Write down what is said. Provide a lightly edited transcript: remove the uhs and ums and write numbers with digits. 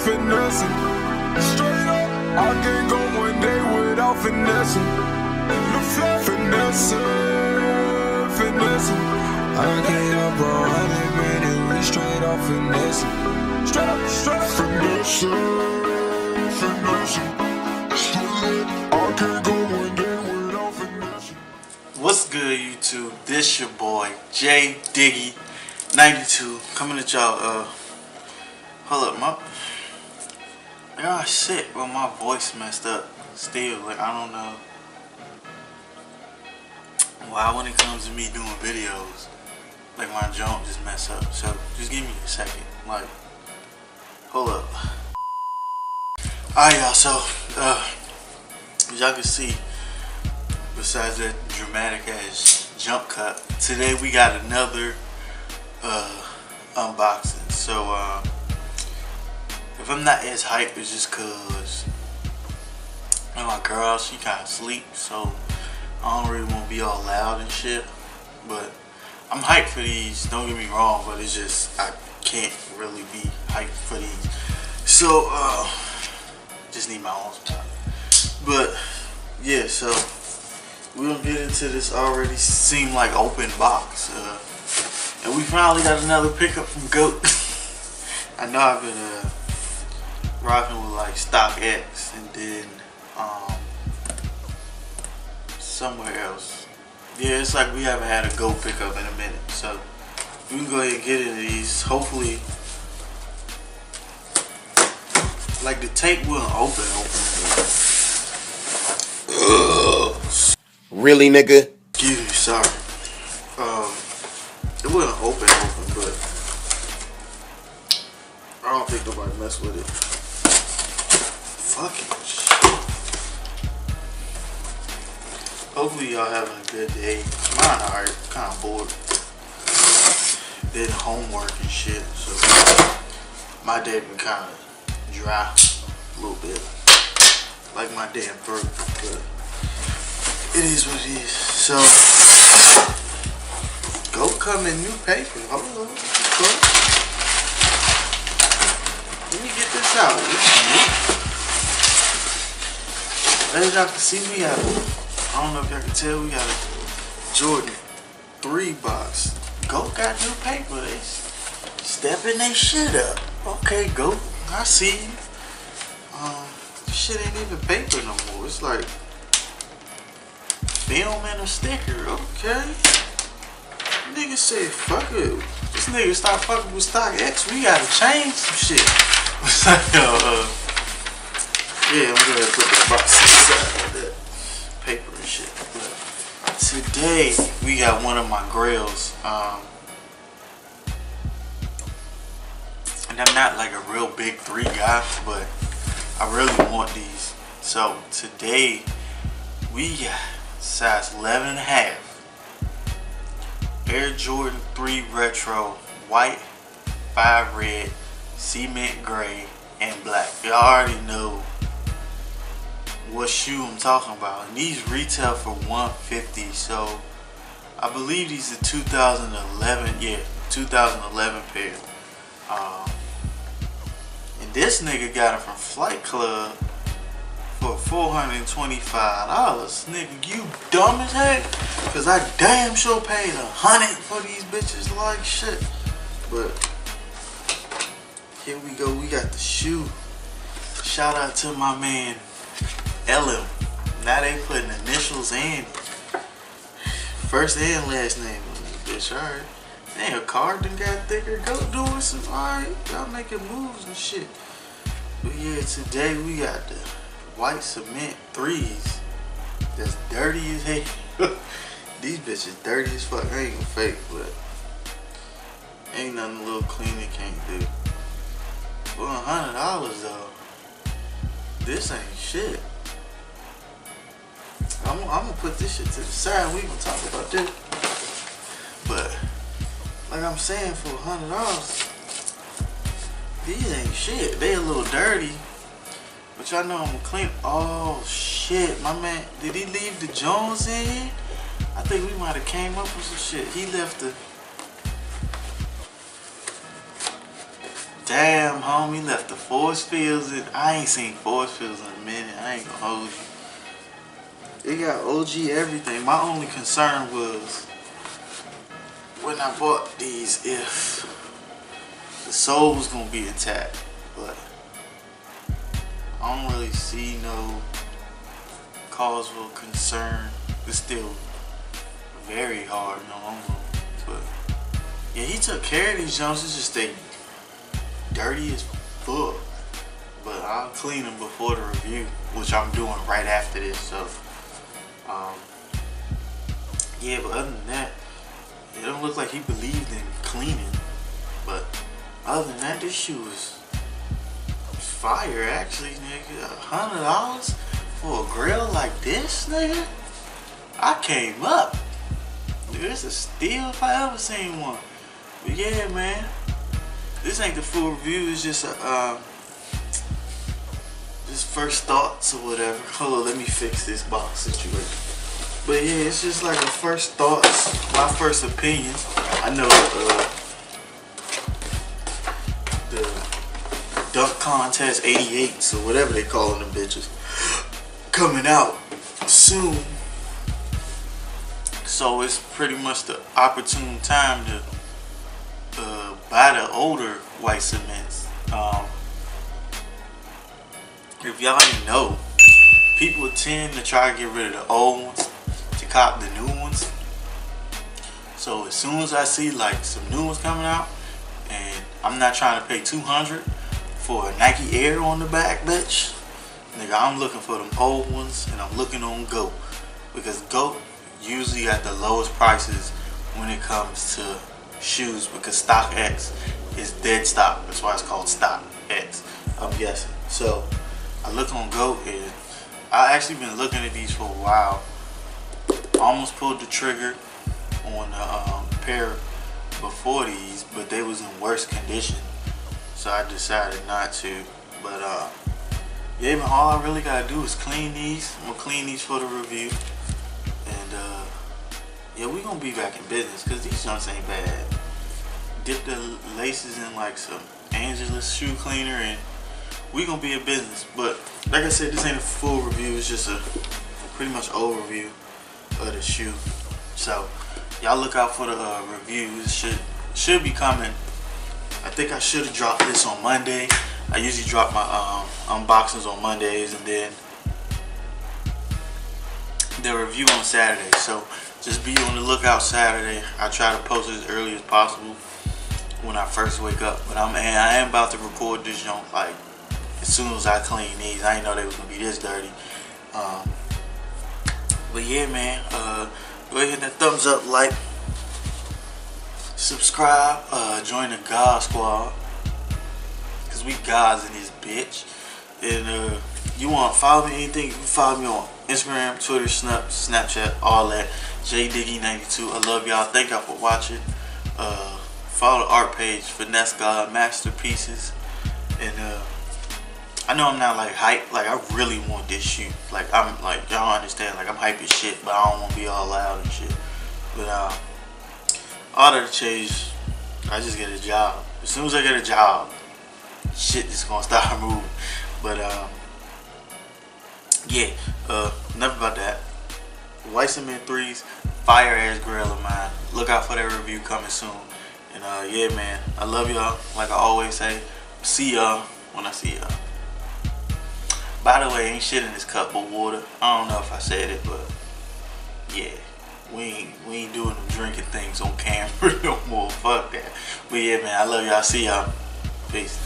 finessing. Straight up, I can't go one day without finessing. Finessing. I can't up 100 minutes, we straight off finessing. Straight up, finessing. I can't go one day without finessing. What's good, YouTube? This your boy J Diggy 92 coming at y'all. Hold up, shit, well, my voice messed up. Still, like, I don't know why when it comes to me doing videos, like, my junk just mess up. So just give me a second. Like, hold up. Alright, y'all. So as y'all can see, besides that dramatic ass jump cut, today we got another unboxing. So if I'm not as hyped, it's just cause my girl, she kinda asleep, so I don't really wanna be all loud and shit. But I'm hyped for these, don't get me wrong, but it's just I can't really be hyped for these. So just need my own time. But yeah, so we're gonna get into this already seem like open box. And we finally got another pickup from GOAT. I know I've been rocking with like StockX and then somewhere else. Yeah, it's like we haven't had a GOAT pickup in a minute. So we can go ahead and get into these. Hopefully, like, the tape wouldn't open. Really, nigga? Excuse me, sorry. It wouldn't open, but I don't think nobody messed with it. Fucking shit. Hopefully y'all having a good day. Mine alright, kinda bored. Did homework and shit, so my day been kinda dry a little bit. Like my damn throat, but it is what it is. So go come in new paper. Hold on. Let me get this out. As y'all can see, we got, I don't know if y'all can tell, we got a Jordan 3 box. Go got new paper. They stepping their shit up. Okay, go. I see you. This shit ain't even paper no more. It's like film and a sticker. Okay. Nigga said, fuck it. This nigga start fucking with StockX. We gotta change some shit. Yeah, I'm gonna put the box inside of that paper and shit. But today we got one of my Grails. And I'm not like a real big 3 guy, but I really want these. So today we got size 11.5 Air Jordan 3 Retro, white, 5 red, cement gray, and black. Y'all already know what shoe I'm talking about. And these retail for $150. So I believe these are 2011. Yeah, 2011 pair. And this nigga got it from Flight Club for $425. Nigga, you dumb as heck. Cause I damn sure paid $100 for these bitches like shit. But here we go. We got the shoe. Shout out to my man LM. Now they putting initials and first and last name on this bitch. Alright. Damn, a card done got thicker. Go doing some, alright. Y'all making moves and shit. But yeah, today we got the white cement 3s. That's dirty as hell. These bitches dirty as fuck. I ain't gonna fake, but ain't nothing a little cleaner can't do. For $100 though, this ain't shit. I'm gonna put this shit to the side. We gonna talk about this. But like I'm saying, for $100, these ain't shit. They a little dirty, but y'all know I'm gonna clean. Oh shit, my man, did he leave the Jones in here? I think we might have came up with some shit. He left the Damn, homie, left the force fields. I ain't seen force fields in a minute. I ain't gonna hold you. It got OG everything. My only concern was when I bought these, if the sole was gonna be intact, but I don't really see no cause for concern. It's still very hard, no longer. But yeah, he took care of these jumps. It's just they dirty as fuck. But I'll clean them before the review, which I'm doing right after this. So yeah, but other than that, it don't look like he believed in cleaning. But other than that, this shoe is fire actually, nigga. $100 for a Grail like this, nigga? I came up. Nigga, it's a steal if I ever seen one. But yeah, man, this ain't the full review. It's just a just first thoughts or whatever. Hold on, let me fix this box situation. But yeah, it's just like a first thoughts, my first opinions. I know the dunk contest 88s or whatever they calling them bitches coming out soon. So it's pretty much the opportune time to buy the older white cements. If y'all didn't know, people tend to try to get rid of the old ones to cop the new ones. So as soon as I see like some new ones coming out, and I'm not trying to pay $200 for a Nike Air on the back, bitch, nigga, I'm looking for them old ones, and I'm looking on GOAT, because GOAT usually at the lowest prices when it comes to shoes, because StockX is dead stock. That's why it's called StockX, I'm guessing. So I look on GOAT, and I actually been looking at these for a while. I almost pulled the trigger on a pair before these, but they was in worse condition, so I decided not to. But yeah, man, all I really gotta do is clean these. I'm gonna clean these for the review, and yeah, we gonna be back in business, because these junks ain't bad. Dip the laces in like some Angelus shoe cleaner, and we gonna be in business. But like I said, this ain't a full review. It's just a pretty much overview of the shoe. So y'all look out for the reviews. Should be coming. I think I should have dropped this on Monday. I usually drop my unboxings on Mondays, and then the review on Saturday. So just be on the lookout Saturday. I try to post it as early as possible when I first wake up. But I am about to record this junk like as soon as I clean these. I didn't know they was gonna be this dirty. But yeah, man, go ahead and hit that thumbs up, like, subscribe, join the God Squad, cause we gods in this bitch. And you want to follow me anything, you can follow me on Instagram, Twitter, Snapchat, all that. JDiggy92. I love y'all. Thank y'all for watching. Follow the art page, Finesse God Masterpieces. And I know I'm not like hype. Like, I really want this shoe. Like, I'm like, y'all understand. Like, I'm hype as shit, but I don't want to be all loud and shit. But all that change. I just get a job. As soon as I get a job, shit just gonna start moving. But yeah, enough about that. White cement 3s, fire ass Grail of mine. Look out for that review coming soon. And yeah, man, I love y'all. Like I always say, see y'all when I see y'all. By the way, ain't shit in this cup but water. I don't know if I said it, but yeah, we ain't doing them drinking things on camera no more. Fuck that. But yeah, man, I love y'all. See y'all. Peace.